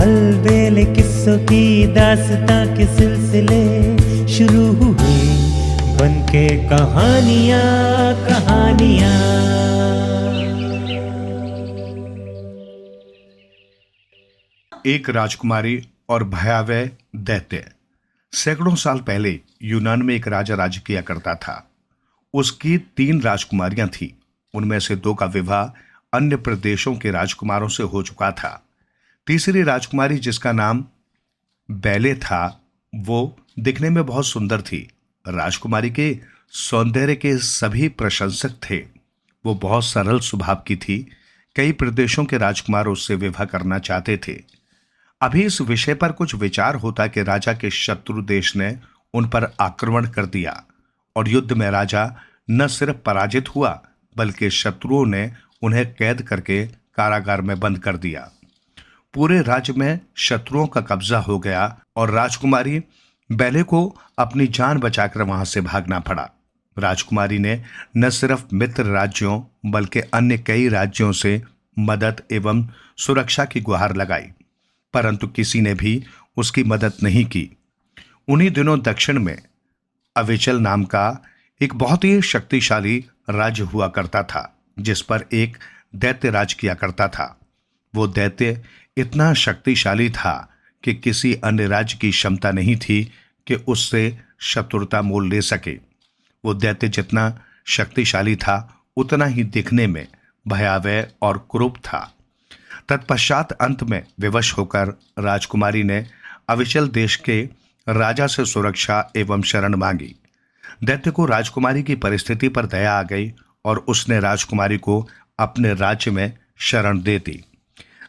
अलबेले किस्सों की दास्तां के सिलसिले शुरू हुए, बनके कहानियां कहानियां। एक राजकुमारी और भयावह दैत्य। सैकड़ों साल पहले यूनान में एक राजा राज्य किया करता था। उसकी 3 राजकुमारियां थीं। उनमें से 2 का विवाह अन्य प्रदेशों के राजकुमारों से हो चुका था। तीसरी राजकुमारी, जिसका नाम बैले था, वो दिखने में बहुत सुंदर थी। राजकुमारी के सौंदर्य के सभी प्रशंसक थे। वो बहुत सरल स्वभाव की थी। कई प्रदेशों के राजकुमार उससे विवाह करना चाहते थे। अभी इस विषय पर कुछ विचार होता कि राजा के शत्रु देश ने उन पर आक्रमण कर दिया और युद्ध में राजा न सिर्फ पराजित हुआ, बल्कि शत्रुओं ने उन्हें कैद करके कारागार में बंद कर दिया। पूरे राज्य में शत्रुओं का कब्जा हो गया और राजकुमारी बैले को अपनी जान बचाकर वहां से भागना पड़ा। राजकुमारी ने न सिर्फ मित्र राज्यों बल्कि अन्य कई राज्यों से मदद एवं सुरक्षा की गुहार लगाई, परंतु किसी ने भी उसकी मदद नहीं की। उन्हीं दिनों दक्षिण में अविचल नाम का एक बहुत ही शक्तिशाली राज्य हुआ करता था, जिस पर एक दैत्य राज किया करता था। वो दैत्य इतना शक्तिशाली था कि किसी अन्य राज्य की क्षमता नहीं थी कि उससे शत्रुता मोल ले सके। वो दैत्य जितना शक्तिशाली था, उतना ही दिखने में भयावह और क्रूर था। तत्पश्चात अंत में विवश होकर राजकुमारी ने अविचल देश के राजा से सुरक्षा एवं शरण मांगी। दैत्य को राजकुमारी की परिस्थिति पर दया आ गई और उसने राजकुमारी को अपने राज्य में शरण दे दी।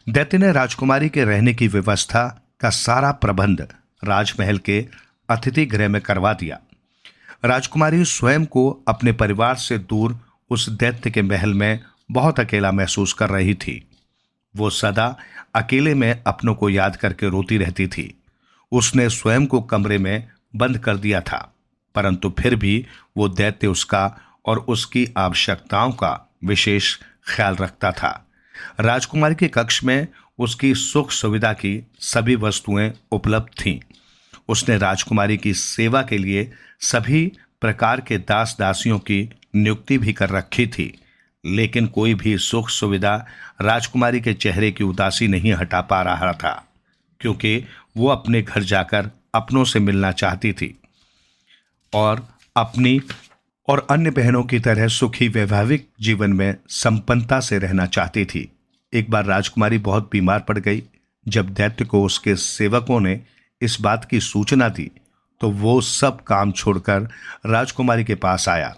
दैत्य ने राजकुमारी के रहने की व्यवस्था का सारा प्रबंध राजमहल के अतिथि गृह में करवा दिया। राजकुमारी स्वयं को अपने परिवार से दूर उस दैत्य के महल में बहुत अकेला महसूस कर रही थी। वो सदा अकेले में अपनों को याद करके रोती रहती थी। उसने स्वयं को कमरे में बंद कर दिया था, परंतु फिर भी वो दैत्य उसका और उसकी आवश्यकताओं का विशेष ख्याल रखता था। राजकुमारी के कक्ष में उसकी सुख सुविधा की सभी वस्तुएं उपलब्ध थीं। उसने राजकुमारी की सेवा के लिए सभी प्रकार के दास दासियों की नियुक्ति भी कर रखी थी, लेकिन कोई भी सुख सुविधा राजकुमारी के चेहरे की उदासी नहीं हटा पा रहा था, क्योंकि वो अपने घर जाकर अपनों से मिलना चाहती थी और अपनी और अन्य बहनों की तरह सुखी वैवाहिक जीवन में संपन्नता से रहना चाहती थी। एक बार राजकुमारी बहुत बीमार पड़ गई। जब दैत्य को उसके सेवकों ने इस बात की सूचना दी, तो वो सब काम छोड़कर राजकुमारी के पास आया।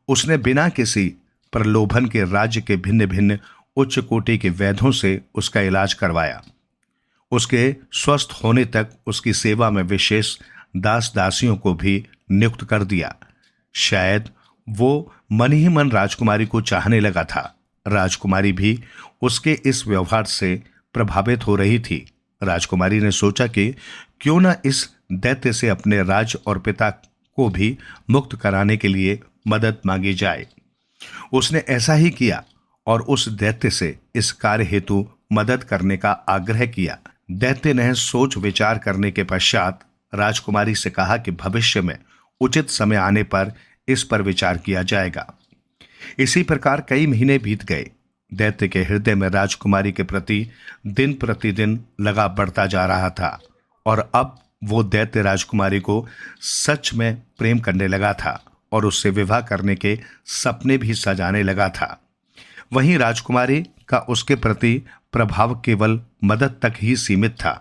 उसने बिना किसी प्रलोभन के राज्य के भिन्न भिन्न उच्च कोटि के वैद्यों से उसका इलाज करवाया। उसके स्वस्थ होने तक उसकी सेवा में विशेष दास दासियों को भी नियुक्त कर दिया। शायद वो मन ही मन राजकुमारी को चाहने लगा था। राजकुमारी भी उसके इस व्यवहार से प्रभावित हो रही थी। राजकुमारी ने सोचा कि क्यों न इस दैत्य से अपने राज्य और पिता को भी मुक्त कराने के लिए मदद मांगी जाए। उसने ऐसा ही किया और उस दैत्य से इस कार्य हेतु मदद करने का आग्रह किया। दैत्य ने सोच विचार करने के पश्चात राजकुमारी से कहा कि भविष्य में उचित समय आने पर इस पर विचार किया जाएगा। इसी प्रकार कई महीने बीत गए। दैत्य के हृदय में राजकुमारी के प्रति दिन प्रतिदिन लगाव बढ़ता जा रहा था और अब वो दैत्य राजकुमारी को सच में प्रेम करने लगा था और उससे विवाह करने के सपने भी सजाने लगा था। वहीं राजकुमारी का उसके प्रति प्रभाव केवल मदद तक ही सीमित था।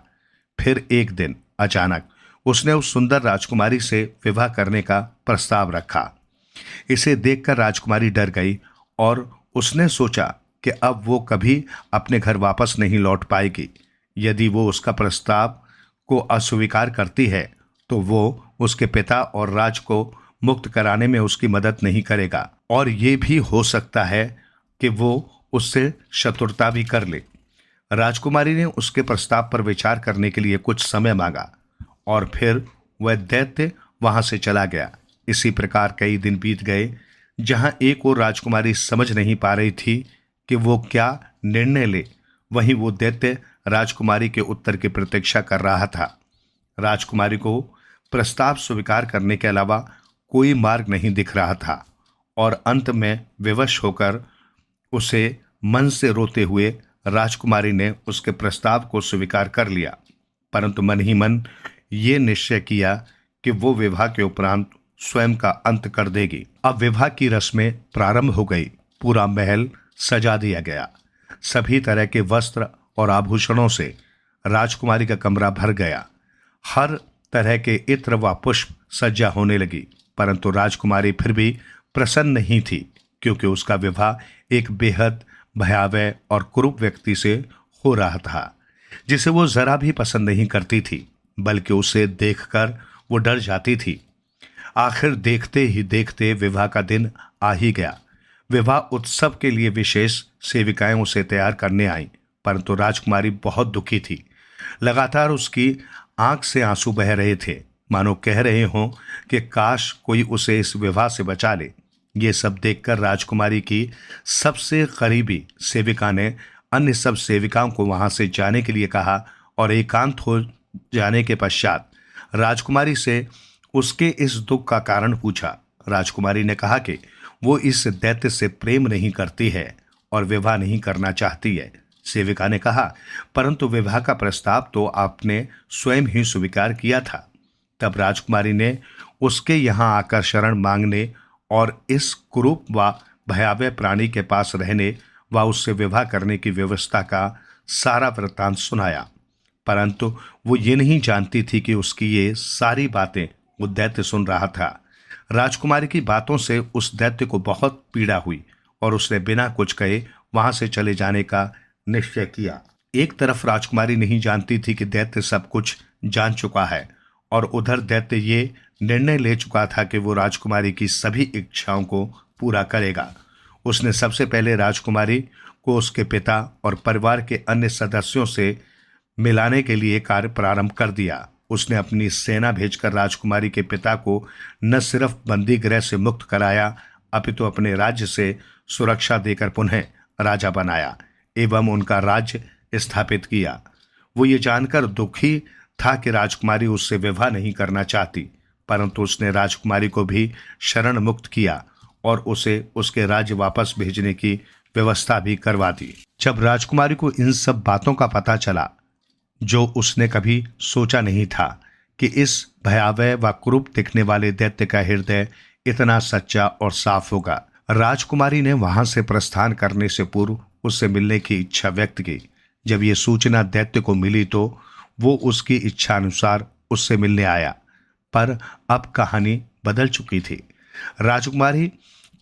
फिर एक दिन अचानक उसने उस सुंदर राजकुमारी से विवाह करने का प्रस्ताव रखा। इसे देखकर राजकुमारी डर गई और उसने सोचा कि अब वो कभी अपने घर वापस नहीं लौट पाएगी। यदि वो उसका प्रस्ताव को अस्वीकार करती है, तो वो उसके पिता और राज को मुक्त कराने में उसकी मदद नहीं करेगा और ये भी हो सकता है कि वो उससे शत्रुता भी कर ले। राजकुमारी ने उसके प्रस्ताव पर विचार करने के लिए कुछ समय मांगा और फिर वह दैत्य वहां से चला गया। इसी प्रकार कई दिन बीत गए। जहां एक और राजकुमारी समझ नहीं पा रही थी कि वो क्या निर्णय ले, वहीं वो दैत्य राजकुमारी के उत्तर की प्रतीक्षा कर रहा था। राजकुमारी को प्रस्ताव स्वीकार करने के अलावा कोई मार्ग नहीं दिख रहा था और अंत में विवश होकर उसे मन से रोते हुए राजकुमारी ने उसके प्रस्ताव को स्वीकार कर लिया, परंतु मन ही मन ये निश्चय किया कि वो विवाह के उपरांत स्वयं का अंत कर देगी। अब विवाह की रस्में प्रारंभ हो गई। पूरा महल सजा दिया गया। सभी तरह के वस्त्र और आभूषणों से राजकुमारी का कमरा भर गया। हर तरह के इत्र व पुष्प सज्जा होने लगी, परंतु राजकुमारी फिर भी प्रसन्न नहीं थी, क्योंकि उसका विवाह एक बेहद भयावह और कुरूप व्यक्ति से हो रहा था, जिसे वो जरा भी पसंद नहीं करती थी, बल्कि उसे देखकर वो डर जाती थी। आखिर देखते ही देखते विवाह का दिन आ ही गया। विवाह उत्सव के लिए विशेष सेविकाएं उसे तैयार करने आईं, परंतु राजकुमारी बहुत दुखी थी। लगातार उसकी आंख से आंसू बह रहे थे, मानो कह रहे हों कि काश कोई उसे इस विवाह से बचा ले। ये सब देखकर राजकुमारी की सबसे करीबी सेविका ने अन्य सब सेविकाओं को वहां से जाने के लिए कहा और एकांत हो जाने के पश्चात राजकुमारी से उसके इस दुख का कारण पूछा। राजकुमारी ने कहा कि वो इस दैत्य से प्रेम नहीं करती है और विवाह नहीं करना चाहती है। सेविका ने कहा, परंतु विवाह का प्रस्ताव तो आपने स्वयं ही स्वीकार किया था। तब राजकुमारी ने उसके यहाँ आकर शरण मांगने और इस कुरूप व भयावह प्राणी के पास रहने व उससे विवाह करने की व्यवस्था का सारा वृत्तांत सुनाया, परंतु वो ये नहीं जानती थी कि उसकी ये सारी बातें वो दैत्य सुन रहा था। राजकुमारी की बातों से उस दैत्य को बहुत पीड़ा हुई और उसने बिना कुछ कहे वहां से चले जाने का निश्चय किया। एक तरफ राजकुमारी नहीं जानती थी कि दैत्य सब कुछ जान चुका है और उधर दैत्य ये निर्णय ले चुका था कि वो राजकुमारी की सभी इच्छाओं को पूरा करेगा। उसने सबसे पहले राजकुमारी को उसके पिता और परिवार के अन्य सदस्यों से मिलाने के लिए कार्य प्रारंभ कर दिया। उसने अपनी सेना भेजकर राजकुमारी के पिता को न सिर्फ बंदी गृह से मुक्त कराया, अपितु अपने राज्य से सुरक्षा देकर पुनः राजा बनाया एवं उनका राज्य स्थापित किया। वो ये जानकर दुखी था कि राजकुमारी उससे विवाह नहीं करना चाहती, परंतु उसने राजकुमारी को भी शरण मुक्त किया और उसे उसके राज्य वापस भेजने की व्यवस्था भी करवा दी। जब राजकुमारी को इन सब बातों का पता चला, जो उसने कभी सोचा नहीं था कि इस भयावह व कुरूप दिखने वाले दैत्य का हृदय इतना सच्चा और साफ होगा, राजकुमारी ने वहां से प्रस्थान करने से पूर्व उससे मिलने की इच्छा व्यक्त की। जब ये सूचना दैत्य को मिली तो वो उसकी इच्छा अनुसार उससे मिलने आया, पर अब कहानी बदल चुकी थी। राजकुमारी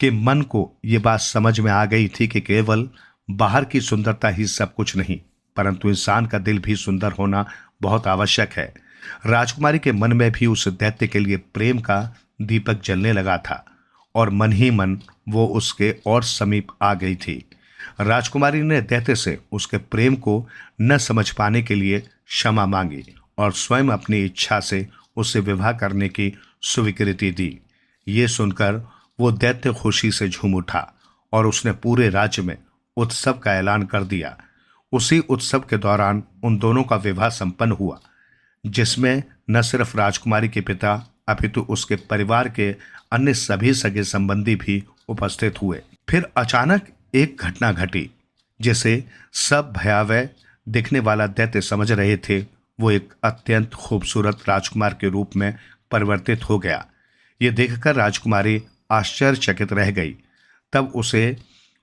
के मन को ये बात समझ में आ गई थी कि केवल बाहर की सुंदरता ही सब कुछ नहीं, परंतु इंसान का दिल भी सुंदर होना बहुत आवश्यक है। राजकुमारी के मन में भी उस दैत्य के लिए प्रेम का दीपक जलने लगा था और मन ही मन वो उसके और समीप आ गई थी। राजकुमारी ने दैत्य से उसके प्रेम को न समझ पाने के लिए क्षमा मांगी और स्वयं अपनी इच्छा से उससे विवाह करने की स्वीकृति दी। ये सुनकर वो दैत्य खुशी से झूम उठा और उसने पूरे राज्य में उत्सव का ऐलान कर दिया। उसी उत्सव के दौरान उन दोनों का विवाह संपन्न हुआ, जिसमें न सिर्फ राजकुमारी के पिता अपितु उसके परिवार के अन्य सभी सगे संबंधी भी उपस्थित हुए। फिर अचानक एक घटना घटी जिसे सब भयावह दिखने वाला दैत्य समझ रहे थे। वो एक अत्यंत खूबसूरत राजकुमार के रूप में परिवर्तित हो गया। ये देखकर राजकुमारी आश्चर्यचकित रह गई। तब उसे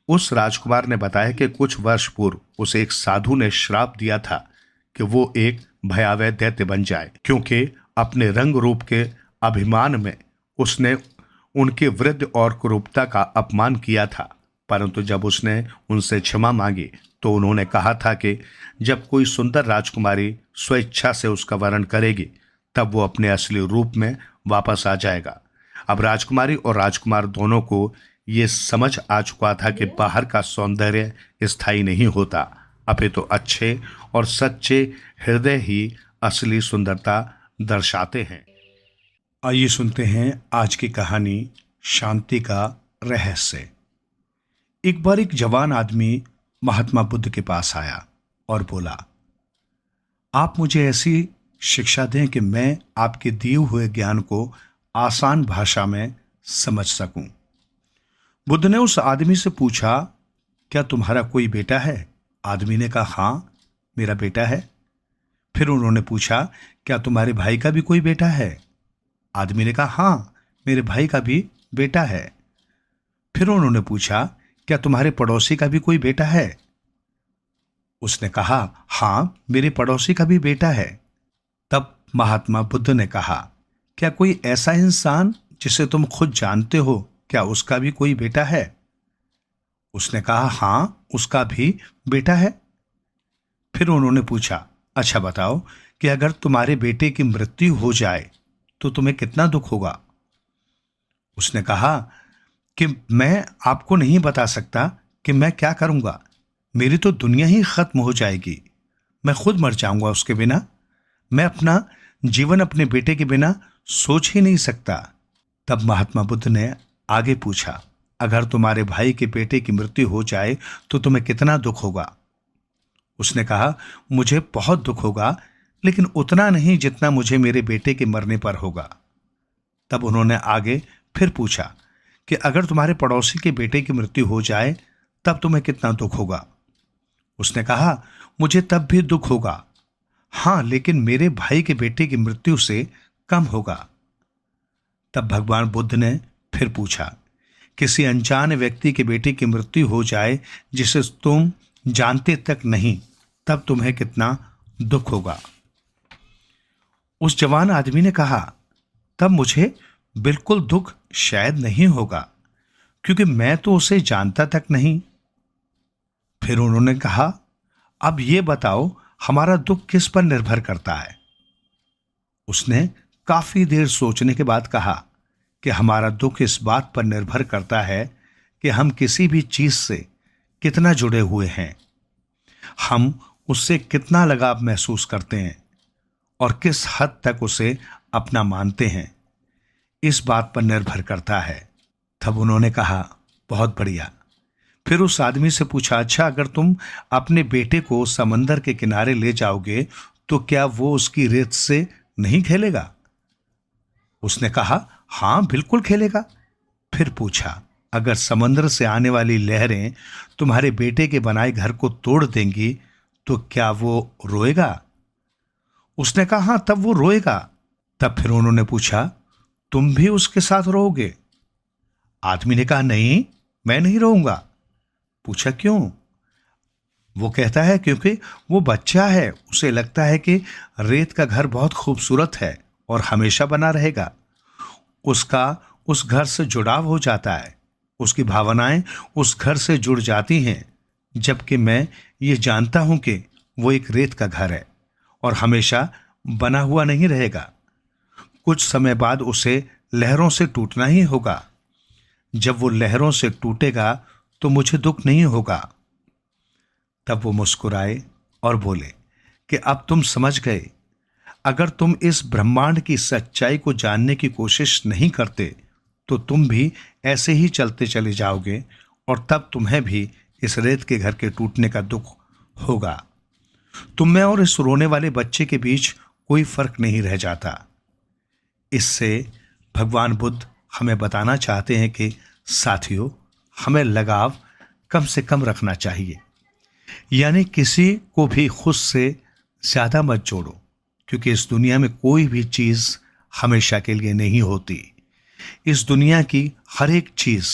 उस राजकुमार ने बताया कि कुछ वर्ष पूर्व उसे एक साधु ने श्राप दिया था कि वो एक भयावह दैत्य बन जाए, क्योंकि अपने रंग रूप के अभिमान में उसने उनके वृद्ध और कुरूपता का अपमान किया था। परंतु जब उसने उनसे क्षमा मांगी तो उन्होंने कहा था कि जब कोई सुंदर राजकुमारी स्वेच्छा से उसका वरण करेगी तब वो अपने असली रूप में वापस आ जाएगा। अब राजकुमारी और राजकुमार दोनों को ये समझ आ चुका था कि बाहर का सौंदर्य स्थायी नहीं होता, अपितु अच्छे और सच्चे हृदय ही असली सुंदरता दर्शाते हैं। आइए सुनते हैं आज की कहानी शांति का रहस्य। एक बार एक जवान आदमी महात्मा बुद्ध के पास आया और बोला, आप मुझे ऐसी शिक्षा दें कि मैं आपके दिए हुए ज्ञान को आसान भाषा में समझ सकूं। बुद्ध ने उस आदमी से पूछा, क्या तुम्हारा कोई बेटा है? आदमी ने कहा, हाँ, मेरा बेटा है। फिर उन्होंने पूछा, क्या तुम्हारे भाई का भी कोई बेटा है? आदमी ने कहा, हाँ, मेरे भाई का भी बेटा है। फिर उन्होंने पूछा, क्या तुम्हारे पड़ोसी का भी कोई बेटा है? उसने कहा, हाँ, मेरे पड़ोसी का भी बेटा है। तब महात्मा बुद्ध ने कहा, क्या कोई ऐसा इंसान जिसे तुम खुद जानते हो, क्या उसका भी कोई बेटा है? उसने कहा, हाँ, उसका भी बेटा है। फिर उन्होंने पूछा, अच्छा बताओ कि अगर तुम्हारे बेटे की मृत्यु हो जाए तो तुम्हें कितना दुख होगा? उसने कहा कि मैं आपको नहीं बता सकता कि मैं क्या करूंगा। मेरी तो दुनिया ही खत्म हो जाएगी। मैं खुद मर जाऊंगा उसके बिना। मैं अपना जीवन अपने बेटे के बिना सोच ही नहीं सकता। तब महात्मा बुद्ध ने आगे पूछा, अगर तुम्हारे भाई के बेटे की मृत्यु हो जाए तो तुम्हें कितना दुख होगा? उसने कहा, मुझे बहुत दुख होगा, लेकिन उतना नहीं जितना मुझे मेरे बेटे के मरने पर होगा। तब उन्होंने आगे फिर पूछा कि अगर तुम्हारे पड़ोसी के बेटे की मृत्यु हो जाए तब तुम्हें कितना दुख होगा? उसने कहा, मुझे तब भी दुख होगा, हाँ, लेकिन मेरे भाई के बेटे की मृत्यु से कम होगा। तब भगवान बुद्ध ने फिर पूछा, किसी अनजान व्यक्ति के बेटे की मृत्यु हो जाए जिसे तुम जानते तक नहीं, तब तुम्हें कितना दुख होगा? उस जवान आदमी ने कहा, तब मुझे बिल्कुल दुख शायद नहीं होगा, क्योंकि मैं तो उसे जानता तक नहीं। फिर उन्होंने कहा, अब ये बताओ हमारा दुख किस पर निर्भर करता है? उसने काफी देर सोचने के बाद कहा कि हमारा दुख इस बात पर निर्भर करता है कि हम किसी भी चीज से कितना जुड़े हुए हैं, हम उससे कितना लगाव महसूस करते हैं और किस हद तक उसे अपना मानते हैं, इस बात पर निर्भर करता है। तब उन्होंने कहा, बहुत बढ़िया। फिर उस आदमी से पूछा, अच्छा, अगर तुम अपने बेटे को समंदर के किनारे ले जाओगे तो क्या वो उसकी रेत से नहीं खेलेगा? उसने कहा, हाँ, बिल्कुल खेलेगा। फिर पूछा, अगर समंदर से आने वाली लहरें तुम्हारे बेटे के बनाए घर को तोड़ देंगी तो क्या वो रोएगा? उसने कहा, हाँ, तब वो रोएगा। तब फिर उन्होंने पूछा, तुम भी उसके साथ रोओगे? आदमी ने कहा, नहीं, मैं नहीं रोऊंगा। पूछा, क्यों? वो कहता है, क्योंकि वो बच्चा है, उसे लगता है कि रेत का घर बहुत खूबसूरत है और हमेशा बना रहेगा। उसका उस घर से जुड़ाव हो जाता है, उसकी भावनाएं उस घर से जुड़ जाती हैं, जबकि मैं ये जानता हूं कि वो एक रेत का घर है और हमेशा बना हुआ नहीं रहेगा। कुछ समय बाद उसे लहरों से टूटना ही होगा। जब वो लहरों से टूटेगा तो मुझे दुख नहीं होगा। तब वो मुस्कुराए और बोले कि अब तुम समझ गए। अगर तुम इस ब्रह्मांड की सच्चाई को जानने की कोशिश नहीं करते तो तुम भी ऐसे ही चलते चले जाओगे और तब तुम्हें भी इस रेत के घर के टूटने का दुख होगा। तुम में और इस रोने वाले बच्चे के बीच कोई फर्क नहीं रह जाता। इससे भगवान बुद्ध हमें बताना चाहते हैं कि साथियों, हमें लगाव कम से कम रखना चाहिए, यानी किसी को भी खुद से ज्यादा मत जोड़ो, क्योंकि इस दुनिया में कोई भी चीज हमेशा के लिए नहीं होती। इस दुनिया की हर एक चीज,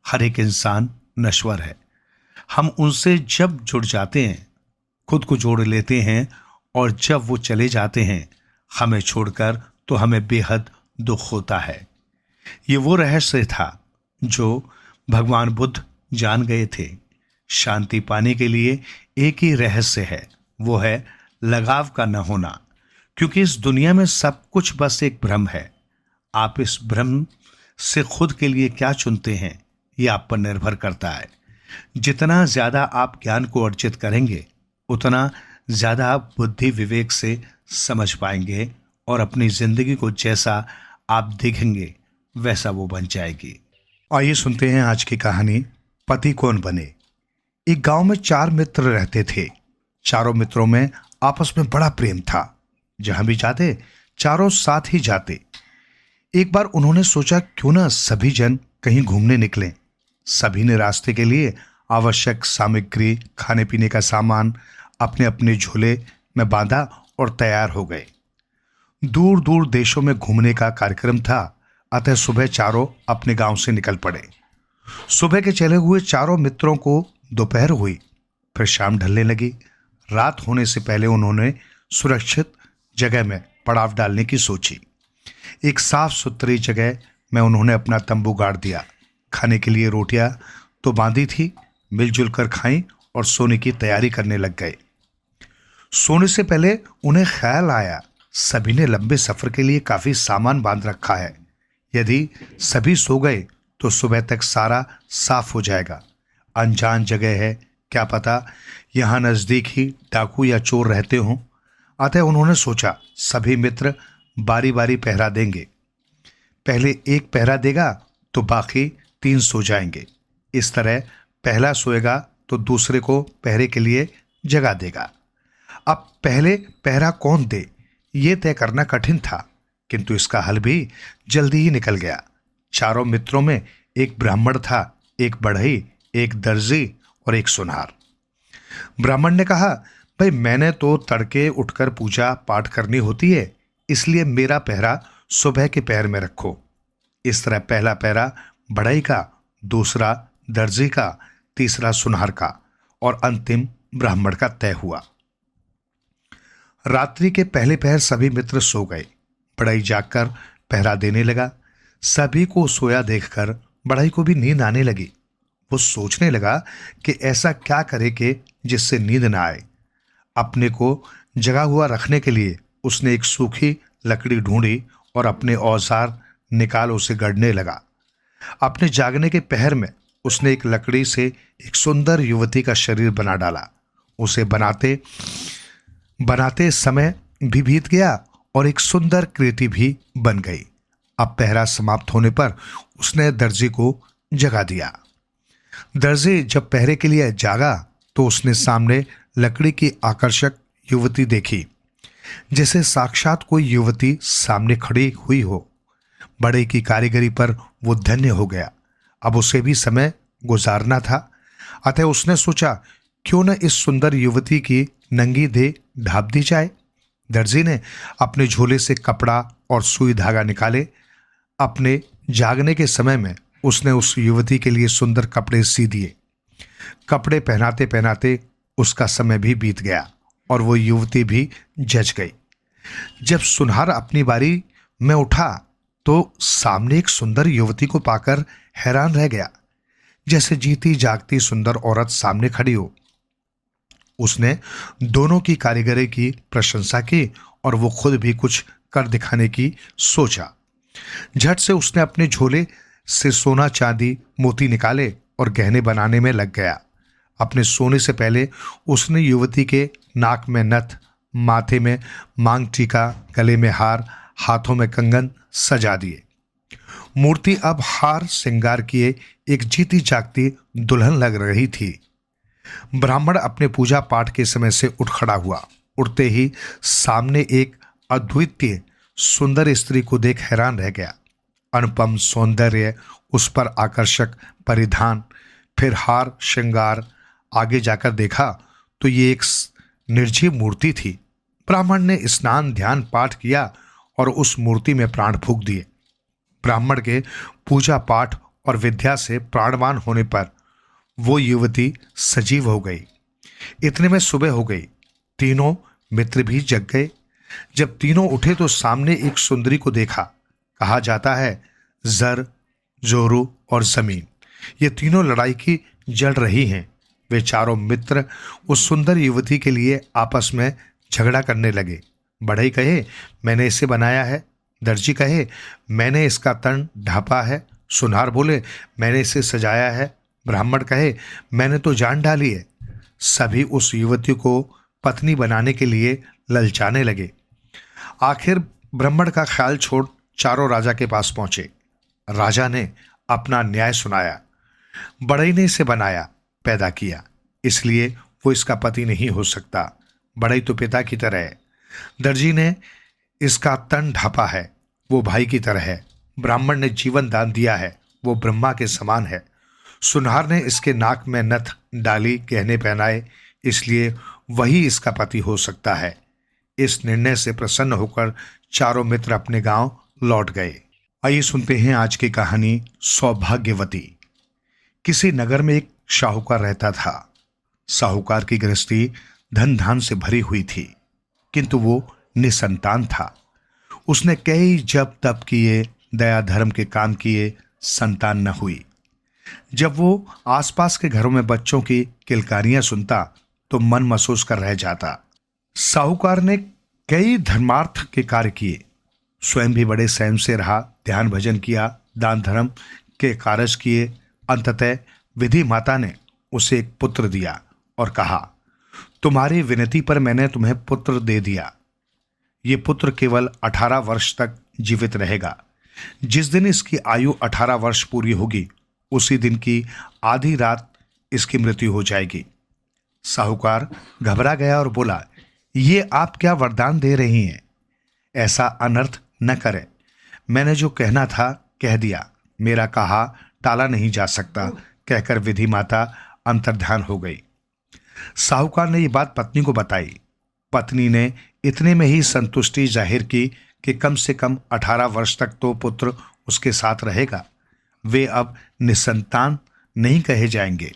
हर एक इंसान नश्वर है। हम उनसे जब जुड़ जाते हैं, खुद को जोड़ लेते हैं, और जब वो चले जाते हैं हमें छोड़कर, तो हमें बेहद दुख होता है। ये वो रहस्य था जो भगवान बुद्ध जान गए थे। शांति पाने के लिए एक ही रहस्य है, वो है लगाव का न होना, क्योंकि इस दुनिया में सब कुछ बस एक भ्रम है। आप इस भ्रम से खुद के लिए क्या चुनते हैं, ये आप पर निर्भर करता है। जितना ज्यादा आप ज्ञान को अर्जित करेंगे, उतना ज्यादा आप बुद्धि विवेक से समझ पाएंगे और अपनी जिंदगी को जैसा आप देखेंगे वैसा वो बन जाएगी। आइए सुनते हैं आज की कहानी, पति कौन बने। एक गांव में 4 मित्र रहते थे। चारों मित्रों में आपस में बड़ा प्रेम था। जहां भी जाते चारों साथ ही जाते। एक बार उन्होंने सोचा क्यों ना सभी जन कहीं घूमने निकलें। सभी ने रास्ते के लिए आवश्यक सामग्री, खाने पीने का सामान अपने अपने झोले में बांधा और तैयार हो गए। दूर दूर देशों में घूमने का कार्यक्रम था, अतः सुबह चारों अपने गांव से निकल पड़े। सुबह के चले हुए चारों मित्रों को दोपहर हुई, फिर शाम ढलने लगी। रात होने से पहले उन्होंने सुरक्षित जगह में पड़ाव डालने की सोची। एक साफ सुथरी जगह में उन्होंने अपना तंबू गाड़ दिया। खाने के लिए रोटियां तो बांधी थी, मिलजुल कर खाई और सोने की तैयारी करने लग गए। सोने से पहले उन्हें ख्याल आया, सभी ने लंबे सफर के लिए काफी सामान बांध रखा है। यदि सभी सो गए तो सुबह तक सारा साफ हो जाएगा। अनजान जगह है, क्या पता यहां नजदीक ही डाकू या चोर रहते हों। अतः उन्होंने सोचा सभी मित्र बारी बारी पहरा देंगे। पहले एक पहरा देगा तो बाकी 3 सो जाएंगे। इस तरह पहला सोएगा तो दूसरे को पहरे के लिए जगा देगा। अब पहले पहरा कौन दे, ये तय करना कठिन था, किंतु इसका हल भी जल्दी ही निकल गया। चारों मित्रों में एक ब्राह्मण था, एक बढ़ई, एक दर्जी और एक सुनार। ब्राह्मण ने कहा, भाई मैंने तो तड़के उठकर पूजा पाठ करनी होती है, इसलिए मेरा पहरा सुबह के पहर में रखो। इस तरह पहला पहरा बढ़ई का, दूसरा दर्जी का, तीसरा सुनार का और अंतिम ब्राह्मण का तय हुआ। रात्रि के पहले पहर सभी मित्र सो गए। बढ़ई जागकर पहरा देने लगा। सभी को सोया देखकर बढ़ई को भी नींद आने लगी। वो सोचने लगा कि ऐसा क्या करे कि जिससे नींद ना आए। अपने को जगा हुआ रखने के लिए उसने एक सूखी लकड़ी ढूंढी और अपने औजार निकाल उसे गढ़ने लगा। अपने जागने के पहर में उसने एक लकड़ी से एक सुंदर युवती का शरीर बना डाला। उसे बनाते बनाते समय भी बीत गया और एक सुंदर कृति भी बन गई। अब पहरा समाप्त होने पर उसने दर्जी को जगा दिया। दर्जी जब पहरे के लिए जागा तो उसने सामने लकड़ी की आकर्षक युवती देखी, जैसे साक्षात कोई युवती सामने खड़ी हुई हो। बड़े की कारीगरी पर वो धन्य हो गया। अब उसे भी समय गुजारना था, अतः उसने सोचा क्यों न इस सुंदर युवती की नंगी देह ढाप दी जाए। दर्जी ने अपने झोले से कपड़ा और सुई धागा निकाले। अपने जागने के समय में उसने उस युवती के लिए सुंदर कपड़े सी दिए। कपड़े पहनाते पहनाते उसका समय भी बीत गया और वो युवती भी जच गई। जब सुनार अपनी बारी में उठा तो सामने एक सुंदर युवती को पाकर हैरान रह गया, जैसे जीती जागती सुंदर औरत सामने खड़ी हो। उसने दोनों की कारीगरी की प्रशंसा की और वो खुद भी कुछ कर दिखाने की सोचा। झट से उसने अपने झोले से सोना, चांदी, मोती निकाले और गहने बनाने में लग गया। अपने सोने से पहले उसने युवती के नाक में नथ, माथे में मांग टीका, गले में हार, हाथों में कंगन सजा दिए। मूर्ति अब हार श्रृंगार किए एक जीती जागती दुल्हन लग रही थी। ब्राह्मण अपने पूजा पाठ के समय से उठ खड़ा हुआ। उठते ही सामने एक अद्वितीय सुंदर स्त्री को देख हैरान रह गया। अनुपम सौंदर्य, उस पर आकर्षक परिधान, फिर हार श्रृंगार। आगे जाकर देखा तो ये एक निर्जीव मूर्ति थी। ब्राह्मण ने स्नान, ध्यान, पाठ किया और उस मूर्ति में प्राण फूंक दिए। ब्राह्मण के पूजा पाठ और विद्या से प्राणवान होने पर वो युवती सजीव हो गई। इतने में सुबह हो गई। तीनों मित्र भी जग गए। जब तीनों उठे तो सामने एक सुंदरी को देखा। कहा जाता है जर, जोरू और जमीन, ये तीनों लड़ाई की जड़ रही हैं। वे चारों मित्र उस सुंदर युवती के लिए आपस में झगड़ा करने लगे। बढ़ई कहे मैंने इसे बनाया है, दर्जी कहे मैंने इसका तन ढापा है, सुनार बोले मैंने इसे सजाया है, ब्राह्मण कहे मैंने तो जान डाली है। सभी उस युवती को पत्नी बनाने के लिए ललचाने लगे। आखिर ब्राह्मण का ख्याल छोड़ चारों राजा के पास पहुंचे। राजा ने अपना न्याय सुनाया। बढ़ई ने इसे बनाया, पैदा किया, इसलिए वो इसका पति नहीं हो सकता। बढ़ई तो पिता की तरह है। दर्जी ने इसका तन ढापा है, वो भाई की तरह है। ब्राह्मण ने जीवन दान दिया है, वो ब्रह्मा के समान है। सुनार ने इसके नाक में नथ डाली, गहने पहनाए, इसलिए वही इसका पति हो सकता है। इस निर्णय से प्रसन्न होकर चारों मित्र अपने गांव लौट गए। आइए सुनते हैं आज की कहानी सौभाग्यवती। किसी नगर में एक साहूकार रहता था। साहूकार की गृहस्थी धन धान से भरी हुई थी, किंतु वो निसंतान था। उसने कई जप तप किए, दया धर्म के काम किए, संतान न हुई। जब वो आसपास के घरों में बच्चों की किलकारियां सुनता तो मन महसूस कर रह जाता। साहूकार ने कई धर्मार्थ के कार्य किए, स्वयं भी बड़े संयम से रहा, ध्यान भजन किया, दान धर्म के कार्य किए। अंततः विधि माता ने उसे एक पुत्र दिया और कहा, तुम्हारी विनती पर मैंने तुम्हें पुत्र दे दिया। ये पुत्र केवल 18 वर्ष तक जीवित रहेगा। जिस दिन इसकी आयु 18 वर्ष पूरी होगी, उसी दिन की आधी रात इसकी मृत्यु हो जाएगी। साहूकार घबरा गया और बोला, ये आप क्या वरदान दे रही हैं? ऐसा अनर्थ न करें। मैंने जो कहना था कह दिया, मेरा कहा टाला नहीं जा सकता, कहकर विधि माता अंतर्ध्यान हो गई। साहूकार ने ये बात पत्नी को बताई। पत्नी ने इतने में ही संतुष्टि जाहिर की कि कम से कम 18 वर्ष तक तो पुत्र उसके साथ रहेगा। वे अब निसंतान नहीं कहे जाएंगे।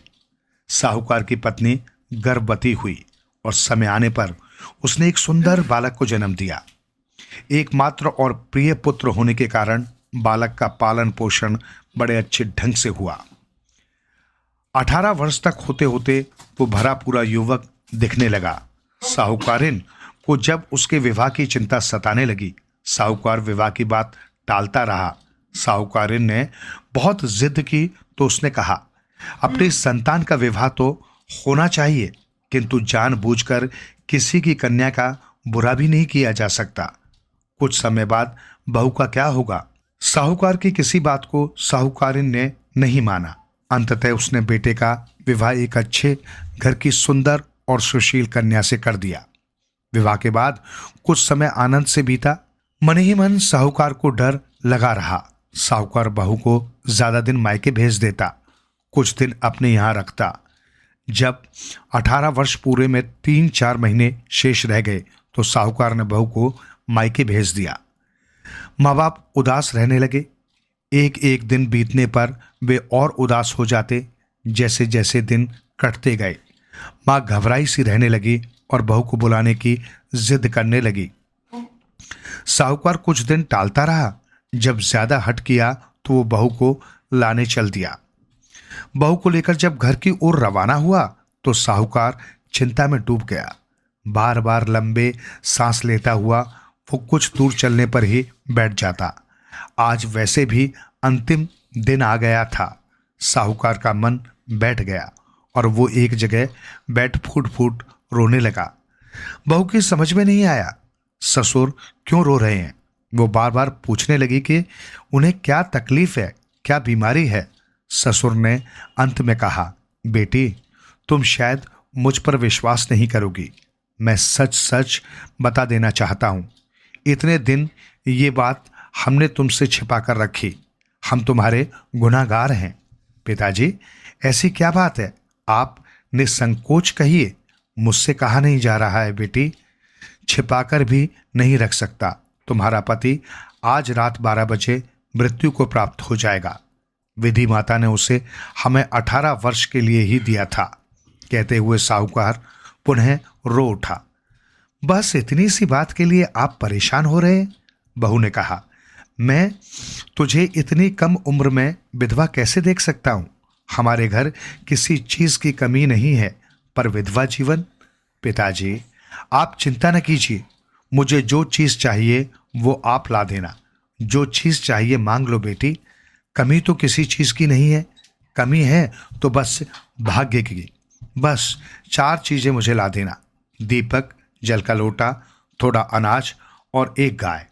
साहूकार की पत्नी गर्भवती हुई और समय आने पर उसने एक सुंदर बालक को जन्म दिया। एकमात्र और प्रिय पुत्र होने के कारण बालक का पालन पोषण बड़े अच्छे ढंग से हुआ। 18 वर्ष तक होते होते वो भरा पूरा युवक दिखने लगा। साहूकारिन को जब उसके विवाह की चिंता सताने लगी, साहूकार विवाह की बात टालता रहा। साहूकारिन ने बहुत जिद की तो उसने कहा, अपनी संतान का विवाह तो होना चाहिए, किंतु जानबूझकर किसी की कन्या का बुरा भी नहीं किया जा सकता। कुछ समय बाद बहू का क्या होगा? साहूकार की किसी बात को साहूकारिन ने नहीं माना। अंततः उसने बेटे का विवाह एक अच्छे घर की सुंदर और सुशील कन्या से कर दिया। विवाह के बाद कुछ समय आनंद से बीता। मन ही मन साहूकार को डर लगा रहा। साहूकार बहू को ज्यादा दिन मायके भेज देता, कुछ दिन अपने यहां रखता। जब 18 वर्ष पूरे में 3-4 महीने शेष रह गए तो साहूकार ने बहू को मायके भेज दिया। माँ बाप उदास रहने लगे। एक एक दिन बीतने पर वे और उदास हो जाते। जैसे जैसे दिन कटते गए, माँ घबराई सी रहने लगी और बहू को बुलाने की जिद करने लगी। साहूकार कुछ दिन टालता रहा। जब ज्यादा हट किया तो वो बहू को लाने चल दिया। बहू को लेकर जब घर की ओर रवाना हुआ तो साहूकार चिंता में डूब गया। बार बार लंबे सांस लेता हुआ वो कुछ दूर चलने पर ही बैठ जाता। आज वैसे भी अंतिम दिन आ गया था। साहूकार का मन बैठ गया और वो एक जगह बैठ फूट फूट रोने लगा। बहू की समझ में नहीं आया, ससुर क्यों रो रहे हैं। वो बार बार पूछने लगी कि उन्हें क्या तकलीफ है, क्या बीमारी है। ससुर ने अंत में कहा, बेटी तुम शायद मुझ पर विश्वास नहीं करोगी, मैं सच सच बता देना चाहता हूँ। इतने दिन ये बात हमने तुमसे छिपा कर रखी। हम तुम्हारे गुनाहगार हैं। पिताजी ऐसी क्या बात है, आप निसंकोच कहिए, मुझसे कहा नहीं जा रहा है। बेटी छिपाकर भी नहीं रख सकता। तुम्हारा पति आज रात 12 बजे मृत्यु को प्राप्त हो जाएगा। विधि माता ने उसे हमें 18 वर्ष के लिए ही दिया था। कहते हुए साहूकार पुनः रो उठा। बस इतनी सी बात के लिए आप परेशान हो रहे हैं? बहू ने कहा, मैं तुझे इतनी कम उम्र में विधवा कैसे देख सकता हूं? हमारे घर किसी चीज की कमी नहीं है, पर विधवा जीवन। पिताजी आप चिंता न कीजिए, मुझे जो चीज चाहिए वो आप ला देना। जो चीज चाहिए मांग लो बेटी, कमी तो किसी चीज की नहीं है। कमी है तो बस भाग्य की। बस 4 चीजें मुझे ला देना, दीपक, जल का लोटा, थोड़ा अनाज और एक गाय।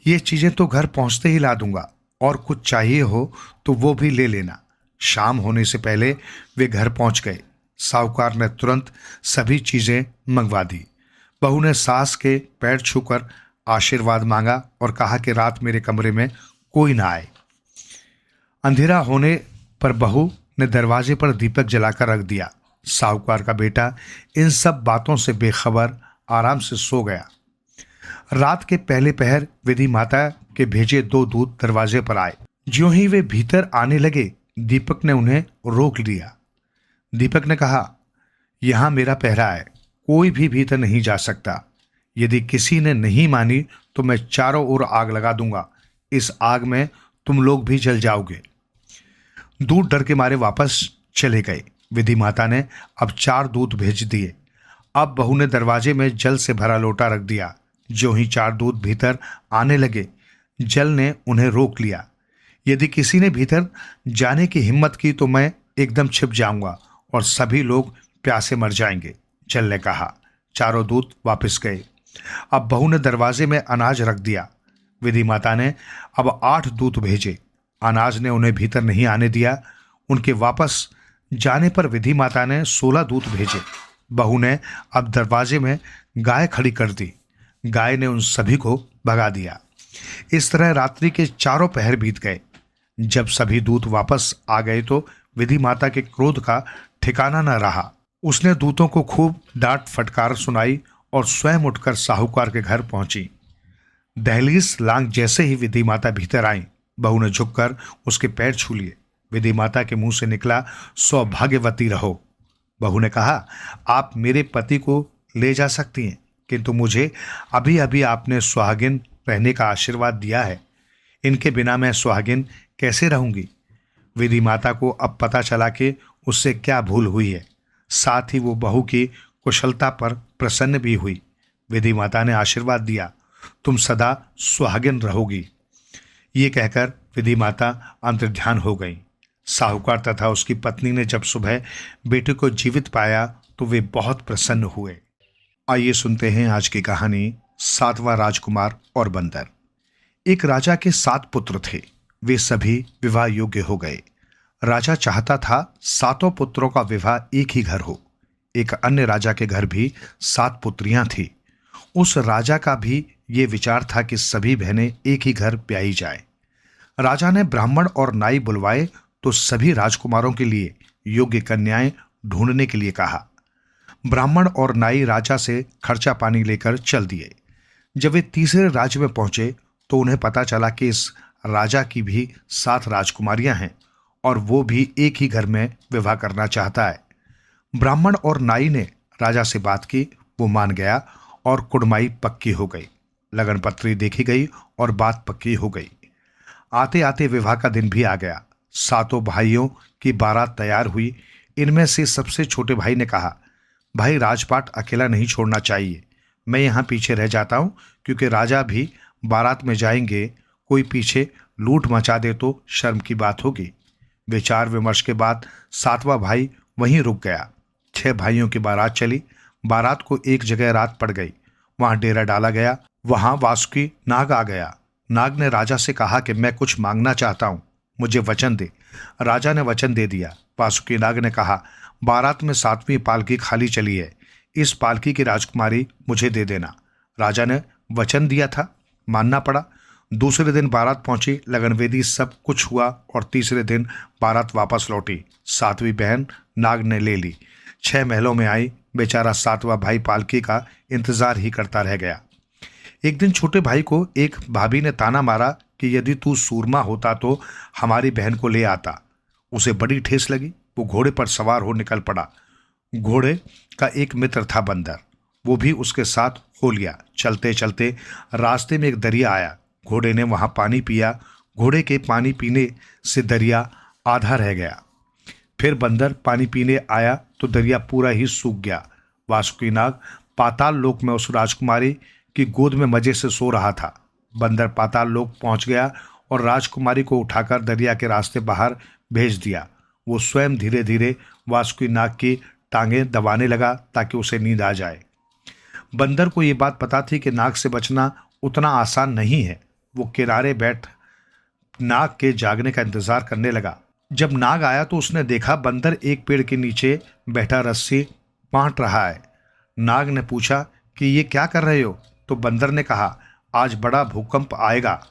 ये चीजें तो घर पहुंचते ही ला दूंगा, और कुछ चाहिए हो तो वो भी ले लेना। शाम होने से पहले वे घर पहुंच गए। साहूकार ने तुरंत सभी चीजें मंगवा दी। बहू ने सास के पैर छूकर आशीर्वाद मांगा और कहा कि रात मेरे कमरे में कोई ना आए। अंधेरा होने पर बहू ने दरवाजे पर दीपक जलाकर रख दिया। साहूकार का बेटा इन सब बातों से बेखबर आराम से सो गया। रात के पहले पहर विधि माता के भेजे 2 दूत दरवाजे पर आए। ज्यों ही वे भीतर आने लगे, दीपक ने उन्हें रोक लिया। दीपक ने कहा, यहां मेरा पहरा है, कोई भी भीतर नहीं जा सकता। यदि किसी ने नहीं मानी तो मैं चारों ओर आग लगा दूंगा। इस आग में तुम लोग भी जल जाओगे। दूत डर के मारे वापस चले गए। विधि माता ने अब 4 दूत भेज दिए। अब बहू ने दरवाजे में जल से भरा लोटा रख दिया। जो ही 4 दूत भीतर आने लगे, जल ने उन्हें रोक लिया। यदि किसी ने भीतर जाने की हिम्मत की तो मैं एकदम छिप जाऊंगा और सभी लोग प्यासे मर जाएंगे। जल ने कहा। चारों दूत वापस गए। अब बहू ने दरवाजे में अनाज रख दिया। विधि माता ने अब 8 दूत भेजे। अनाज ने उन्हें भीतर नहीं आने दिया। उनके वापस जाने पर विधि माता ने 16 दूत भेजे। बहू ने अब दरवाजे में गाय खड़ी कर दी। गाय ने उन सभी को भगा दिया। इस तरह रात्रि के चारों पहर बीत गए। जब सभी दूत वापस आ गए तो विधि माता के क्रोध का ठिकाना न रहा। उसने दूतों को खूब डांट फटकार सुनाई और स्वयं उठकर साहूकार के घर पहुंची। दहलीज लांग जैसे ही विधि माता भीतर आई, बहू ने झुककर उसके पैर छू लिए। विधि माता के मुंह से निकला, सौभाग्यवती रहो। बहू ने कहा, आप मेरे पति को ले जा सकती हैं, किंतु मुझे अभी अभी आपने सुहागिन रहने का आशीर्वाद दिया है। इनके बिना मैं सुहागिन कैसे रहूंगी। विधि माता को अब पता चला कि उससे क्या भूल हुई है। साथ ही वो बहू की कुशलता पर प्रसन्न भी हुई। विधि माता ने आशीर्वाद दिया, तुम सदा सुहागिन रहोगी। ये कहकर विधि माता अंतर्ध्यान हो गई। साहूकार तथा उसकी पत्नी ने जब सुबह बेटे को जीवित पाया तो वे बहुत प्रसन्न हुए। आइए सुनते हैं आज की कहानी, 7वां राजकुमार और बंदर। एक राजा के 7 पुत्र थे। वे सभी विवाह योग्य हो गए। राजा चाहता था 7 पुत्रों का विवाह एक ही घर हो। एक अन्य राजा के घर भी 7 पुत्रियां थी। उस राजा का भी ये विचार था कि सभी बहनें एक ही घर ब्याही जाए। राजा ने ब्राह्मण और नाई बुलवाए तो सभी राजकुमारों के लिए योग्य कन्याएं ढूंढने के लिए कहा। ब्राह्मण और नाई राजा से खर्चा पानी लेकर चल दिए। जब वे तीसरे राज्य में पहुंचे तो उन्हें पता चला कि इस राजा की भी 7 राजकुमारियां हैं और वो भी एक ही घर में विवाह करना चाहता है। ब्राह्मण और नाई ने राजा से बात की। वो मान गया और कुड़माई पक्की हो गई। लगन पत्री देखी गई और बात पक्की हो गई। आते आते विवाह का दिन भी आ गया। 7 भाइयों की बारात तैयार हुई। इनमें से सबसे छोटे भाई ने कहा, भाई राजपाट अकेला नहीं छोड़ना चाहिए। मैं यहाँ पीछे रह जाता हूँ, क्योंकि राजा भी बारात में जाएंगे। कोई पीछे लूट मचा दे तो शर्म की बात होगी। विचार विमर्श के बाद 7वां भाई वहीं रुक गया। 6 भाइयों की बारात चली। बारात को एक जगह रात पड़ गई। वहां डेरा डाला गया। वहां वासुकी नाग आ गया। नाग ने राजा से कहा कि मैं कुछ मांगना चाहता हूं, मुझे वचन दे। राजा ने वचन दे दिया। वासुकी नाग ने कहा, बारात में 7वीं पालकी खाली चली है। इस पालकी की राजकुमारी मुझे दे देना। राजा ने वचन दिया था, मानना पड़ा। दूसरे दिन बारात पहुंची। लगनवेदी सब कुछ हुआ और तीसरे दिन बारात वापस लौटी। 7वीं बहन नाग ने ले ली। 6 महलों में आई। बेचारा 7वां भाई पालकी का इंतजार ही करता रह गया। एक दिन छोटे भाई को एक भाभी ने ताना मारा कि यदि तू सूरमा होता तो हमारी बहन को ले आता। उसे बड़ी ठेस लगी। वो घोड़े पर सवार हो निकल पड़ा। घोड़े का एक मित्र था बंदर, वो भी उसके साथ हो लिया। चलते चलते रास्ते में एक दरिया आया। घोड़े ने वहां पानी पिया। घोड़े के पानी पीने से दरिया आधा रह गया। फिर बंदर पानी पीने आया तो दरिया पूरा ही सूख गया। वासुकी नाग पाताल लोक में उस राजकुमारी की गोद में मजे से सो रहा था। बंदर पाताल लोक पहुंच गया और राजकुमारी को उठाकर दरिया के रास्ते बाहर भेज दिया। वो स्वयं धीरे धीरे वासुकी नाग की टांगें दबाने लगा ताकि उसे नींद आ जाए। बंदर को ये बात पता थी कि नाग से बचना उतना आसान नहीं है। वो किनारे बैठ नाग के जागने का इंतजार करने लगा। जब नाग आया तो उसने देखा बंदर एक पेड़ के नीचे बैठा रस्सी बांट रहा है। नाग ने पूछा कि ये क्या कर रहे हो? तो बंदर ने कहा, आज बड़ा भूकंप आएगा,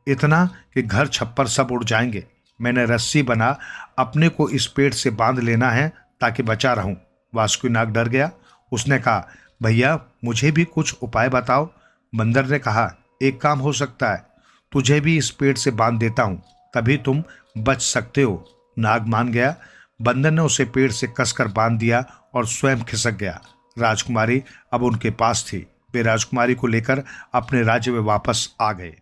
इतना कि घर छप्पर सब उड़ जाएंगे। मैंने रस्सी बना अपने को इस पेड़ से बांध लेना है ताकि बचा रहूं। वासुकीनाग डर गया। उसने कहा, भैया मुझे भी कुछ उपाय बताओ। बंदर ने कहा, एक काम हो सकता है, तुझे भी इस पेड़ से बांध देता हूं, तभी तुम बच सकते हो। नाग मान गया। बंदर ने उसे पेड़ से कसकर बांध दिया और स्वयं खिसक गया। राजकुमारी अब उनके पास थी। वे राजकुमारी को लेकर अपने राज्य में वापस आ गए।